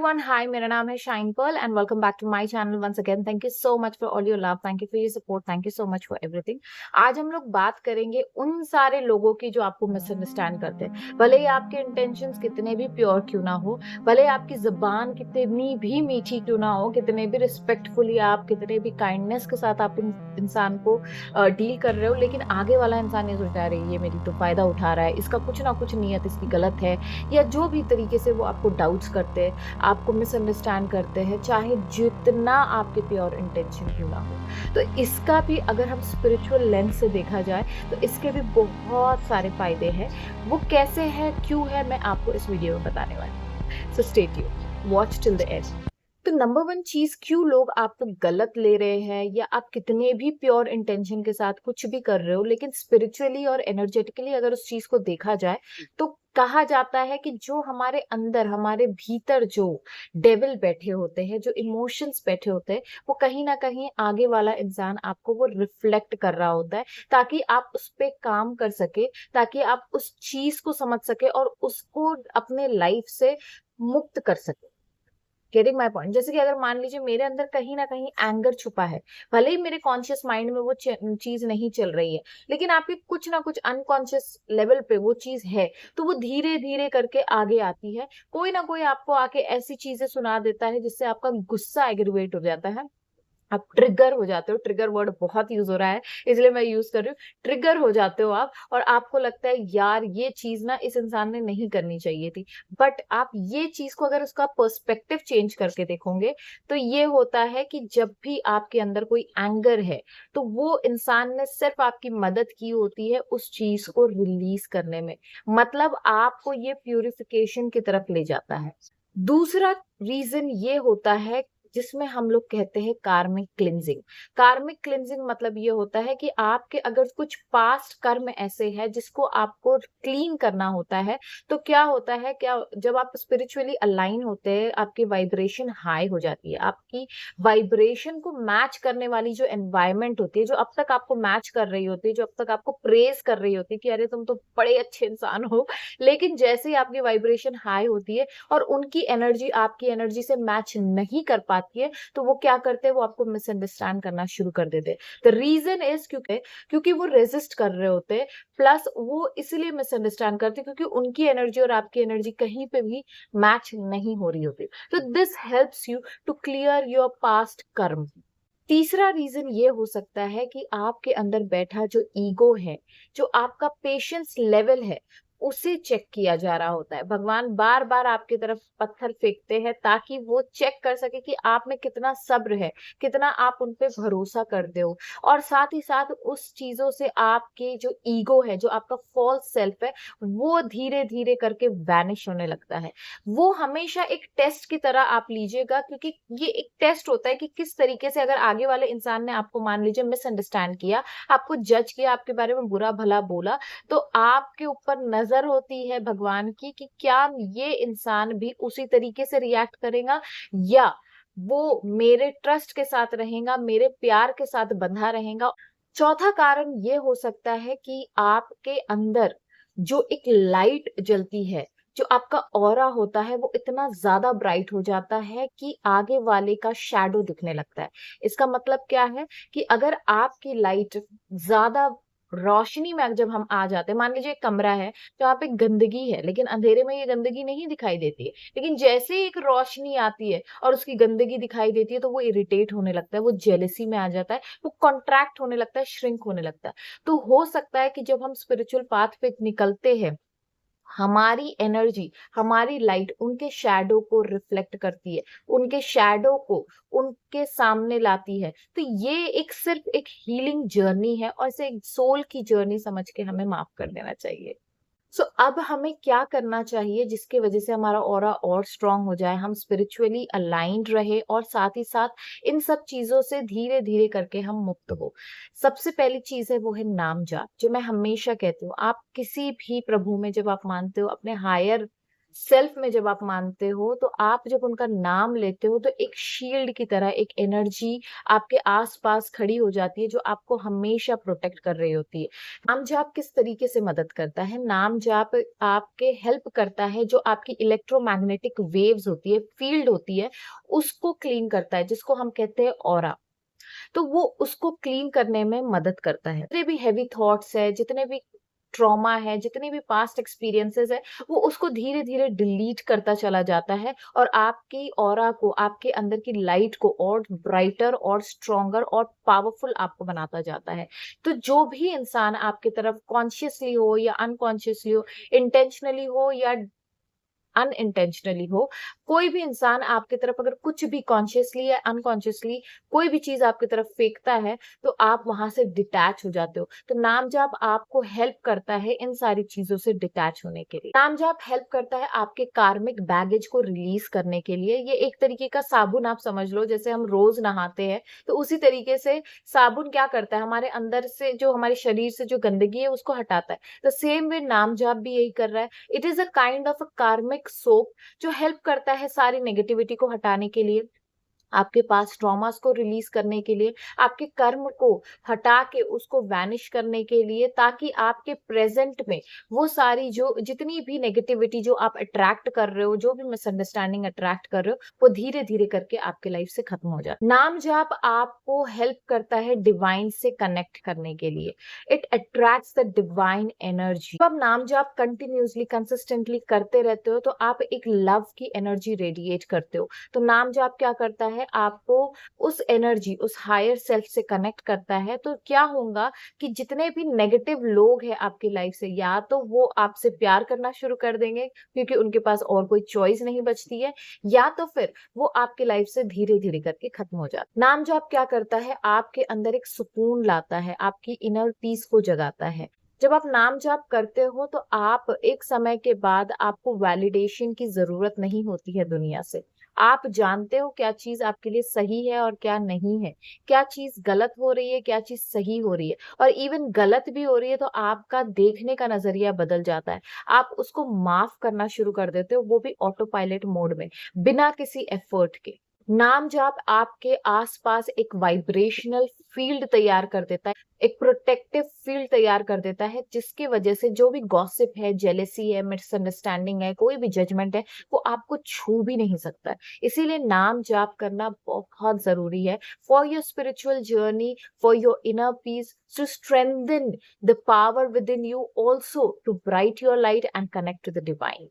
Everyone, हाय, मेरा नाम है Shine Pearl and welcome back to my channel once again. Thank you so much for all your love, thank you for your support, thank you so much for everything. आज हम लोग बात करेंगे उन सारे लोगों की जो आपको मिसअंडरस्टैंड करते हैं। भले ही आपके इंटेंशंस कितने भी प्योर क्यों ना हो, भले ही आपकी जुबान कितनी भी मीठी क्यों ना हो, कितने भी रिस्पेक्टफुली आप, कितने भी काइंडनेस के साथ आप इंसान को डील कर रहे हो, लेकिन आगे वाला इंसान ये सोचता है ये मेरी तो फायदा उठा रहा है, इसका कुछ ना कुछ नीयत इसकी गलत है, या जो भी तरीके से वो आपको डाउट्स करते हैं, आपको मिसअंडरस्टैंड करते हैं, चाहे जितना आपके प्योर इंटेंशन क्यों ना हो। तो इसका भी अगर हम स्पिरिचुअल लेंस से देखा जाए तो इसके भी बहुत सारे फायदे हैं। वो कैसे है, क्यों है, मैं आपको इस वीडियो में बताने वाली हूँ। So stay tuned, watch till the end. तो नंबर वन चीज, क्यों लोग आपको गलत ले रहे हैं, या आप कितने भी प्योर इंटेंशन के साथ कुछ भी कर रहे हो, लेकिन स्पिरिचुअली और एनर्जेटिकली अगर उस चीज को देखा जाए तो कहा जाता है कि जो हमारे अंदर, हमारे भीतर जो डेविल बैठे होते हैं, जो इमोशंस बैठे होते हैं, वो कहीं ना कहीं आगे वाला इंसान आपको वो रिफ्लेक्ट कर रहा होता है, ताकि आप उस पर काम कर सके, ताकि आप उस चीज को समझ सके और उसको अपने लाइफ से मुक्त कर सके। Getting my point. जैसे कि अगर मान लीजिए मेरे अंदर कहीं ना कहीं एंगर छुपा है, भले ही मेरे कॉन्शियस माइंड में वो चीज नहीं चल रही है, लेकिन आपके कुछ ना कुछ अनकॉन्शियस लेवल पे वो चीज है, तो वो धीरे धीरे करके आगे आती है। कोई ना कोई आपको आके ऐसी चीजें सुना देता है जिससे आपका गुस्सा एग्रीवेट हो जाता है, आप ट्रिगर हो जाते हो। ट्रिगर वर्ड बहुत यूज हो रहा है, इसलिए मैं यूज कर रही हूँ। ट्रिगर हो जाते हो आप, और आपको लगता है यार ये चीज ना इस इंसान ने नहीं करनी चाहिए थी। बट आप ये चीज को अगर उसका पर्सपेक्टिव चेंज करके देखोगे तो ये होता है कि जब भी आपके अंदर कोई एंगर है, तो वो इंसान ने सिर्फ आपकी मदद की होती है उस चीज को रिलीज करने में। मतलब आपको ये प्यूरिफिकेशन की तरफ ले जाता है। दूसरा रीजन ये होता है जिसमें हम लोग कहते हैं कार्मिक क्लिंजिंग। कार्मिक क्लिंजिंग मतलब ये होता है कि आपके अगर कुछ पास्ट कर्म ऐसे है जिसको आपको क्लीन करना होता है, तो क्या होता है, क्या जब आप स्पिरिचुअली अलाइन होते हैं, आपकी वाइब्रेशन हाई हो जाती है। आपकी वाइब्रेशन को मैच करने वाली जो एनवायरमेंट होती है, जो अब तक आपको मैच कर रही होती है, जो अब तक आपको प्रेज कर रही होती है कि अरे तुम तो बड़े अच्छे इंसान हो, लेकिन जैसे ही आपकी वाइब्रेशन हाई होती है और उनकी एनर्जी आपकी एनर्जी से मैच नहीं कर पाती है, तो वो क्या करते हैं, वो आपको मिसअंडरस्टैंड करना शुरू कर देते हैं। द रीजन इज क्योंकि वो रेजिस्ट कर रहे होते हैं, प्लस वो इसलिए मिसअंडरस्टैंड करते हैं क्योंकि उनकी एनर्जी और आपकी एनर्जी कहीं पे भी मैच नहीं हो रही होती। तो this helps you to clear your past karma. तीसरा रीजन ये हो सकता है कि आपके अंदर बैठा जो ईगो है, जो आपका पेशेंस लेवल है, उसे चेक किया जा रहा होता है। भगवान बार बार आपकी तरफ पत्थर फेंकते हैं ताकि वो चेक कर सके कि आप में कितना सब्र है, कितना आप उन पे भरोसा करते हो। और साथ ही साथ उस चीजों से आपके जो ईगो है, जो आपका फॉल्स सेल्फ है, वो धीरे धीरे करके वैनिश होने लगता है। वो हमेशा एक टेस्ट की तरह आप लीजिएगा, क्योंकि ये एक टेस्ट होता है कि किस तरीके से, अगर आगे वाले इंसान ने आपको मान लीजिए मिसअंडरस्टैंड किया, आपको जज किया, आपके बारे में बुरा भला बोला, तो आपके ऊपर नजर होती है भगवान की कि क्या ये इंसान भी उसी तरीके से रिएक्ट करेगा, या वो मेरे ट्रस्ट के साथ रहेगा, मेरे प्यार के साथ बंधा रहेगा। चौथा कारण ये हो सकता है कि आपके अंदर जो एक लाइट जलती है, जो आपका ऑरा होता है, वो इतना ज्यादा ब्राइट हो जाता है कि आगे वाले का शैडो दिखने लगता है। इसका मतलब क्या है कि अगर आपकी लाइट ज्यादा रोशनी में जब हम आ जाते हैं, मान लीजिए एक कमरा है जहाँ पे गंदगी है, लेकिन अंधेरे में ये गंदगी नहीं दिखाई देती है, लेकिन जैसे ही एक रोशनी आती है और उसकी गंदगी दिखाई देती है, तो वो इरिटेट होने लगता है, वो जेलेसी में आ जाता है, वो कॉन्ट्रैक्ट होने लगता है, श्रिंक होने लगता है। तो हो सकता है कि जब हम स्पिरिचुअल पाथ पे निकलते हैं, हमारी एनर्जी, हमारी लाइट उनके शैडो को रिफ्लेक्ट करती है, उनके शैडो को उनके सामने लाती है। तो ये एक सिर्फ एक हीलिंग जर्नी है, और इसे एक सोल की जर्नी समझ के हमें माफ कर देना चाहिए। सो अब हमें क्या करना चाहिए जिसके वजह से हमारा ऑरा और स्ट्रांग हो जाए, हम स्पिरिचुअली अलाइंड रहे, और साथ ही साथ इन सब चीजों से धीरे धीरे करके हम मुक्त हो। सबसे पहली चीज है वो है नाम जाप, जो मैं हमेशा कहती हूँ। आप किसी भी प्रभु में जब आप मानते हो, अपने हायर सेल्फ में जब आप मानते हो, तो आप जब उनका नाम लेते हो तो एक शील्ड की तरह एक एनर्जी आपके आस-पास खड़ी हो जाती है जो आपको हमेशा प्रोटेक्ट कर रही होती है। नाम जाप किस तरीके से मदद करता है? नाम जाप आपके हेल्प करता है जो आपकी इलेक्ट्रोमैग्नेटिक वेव्स होती है, फील्ड होती है, उसको क्लीन करता है जिसको हम कहते हैं ऑरा। तो वो उसको क्लीन करने में मदद करता है। जितने भी हेवी थॉट्स है, जितने भी ट्रॉमा है, जितने भी पास्ट एक्सपीरियंसेस है, वो उसको धीरे-धीरे डिलीट करता चला जाता है और आपकी ऑरा को, आपके अंदर की लाइट को और ब्राइटर और स्ट्रॉन्गर और पावरफुल आपको बनाता जाता है। तो जो भी इंसान आपकी तरफ कॉन्शियसली हो या अनकॉन्शियसली हो, इंटेंशनली हो या अनइंटेंशनली हो, कोई भी इंसान आपकी तरफ अगर कुछ भी कॉन्शियसली या अनकॉन्शियसली कोई भी चीज़ आपकी तरफ फेंकता है, तो आप वहाँ से डिटैच हो जाते हो। तो नाम-जाप आपको हेल्प करता है इन सारी चीज़ों से डिटैच होने के लिए। नाम-जाप हेल्प करता है आपके कार्मिक बैगेज को रिलीज़ करने के लिए। ये एक तरीके का साबुन आप समझ लो, जैसे हम रोज़ नहाते हैं, तो उसी तरीके से साबुन क्या करता है, हमारे अंदर से जो हमारे शरीर से जो गंदगी है, उसको हटाता है। द सेम वे नाम-जाप भी यही कर रहा है। It is a kind of a कार्मिक सोप जो हेल्प करता है सारी नेगेटिविटी को हटाने के लिए, आपके पास ट्रॉमास को रिलीज़ करने के लिए, आपके कर्म को हटा के उसको वैनिश करने के लिए, ताकि आपके प्रेज़ेंट में वो सारी जो जितनी भी नेगेटिविटी जो आप अट्रैक्ट कर रहे हो, जो भी मिसअंडरस्टैंडिंग अट्रैक्ट कर रहे हो, वो धीरे-धीरे करके आपके लाइफ़ से खत्म हो जाए। नाम जाप आपको हेल्प करता है डिवाइन से कनेक्ट करने के लिए। It attracts the divine energy. जब आप नाम जाप कंटिन्यूअसली, कंसिस्टेंटली करते रहते हो, तो आप एक लव की एनर्जी रेडिएट करते हो। तो नाम जाप क्या करता है, आपको उस एनर्जी, उस हायर सेल्फ से कनेक्ट करता है। तो क्या होगा कि जितने भी नेगेटिव लोग हैं आपकी लाइफ से, या तो वो आपसे प्यार करना शुरू कर देंगे क्योंकि उनके पास और कोई चॉइस नहीं बचती है, या तो फिर वो आपकी लाइफ से धीरे-धीरे करके खत्म हो जाता है। नाम जाप क्या करता है, आपके अंदर एक सुकून लाता है, आपकी इनर पीस को जगाता है। जब आप नाम जाप करते हो तो आप एक समय के बाद आपको वैलिडेशन की ज़रूरत नहीं होती है दुनिया से। आप जानते हो क्या चीज़ आपके लिए सही है और क्या नहीं है। क्या चीज़ गलत हो रही है, क्या चीज़ सही हो रही है, और इवन गलत भी हो रही है तो आपका देखने का नज़रिया बदल जाता है। आप उसको माफ़ करना शुरू कर देते हो, वो भी ऑटो पायलट मोड में, बिना किसी एफर्ट के। नाम जाप आपके आसपास एक वाइब्रेशनल फील्ड तैयार कर देता है, एक प्रोटेक्टिव फील्ड तैयार कर देता है, जिसकी वजह से जो भी गॉसिप है, जेलेसी है, मिसअंडरस्टैंडिंग है, कोई भी जजमेंट है, वो आपको छू भी नहीं सकता है। इसीलिए नाम जाप करना बहुत ज़रूरी है for your spiritual journey, for your inner peace, to strengthen the power within you, also to bright your light and connect to the divine.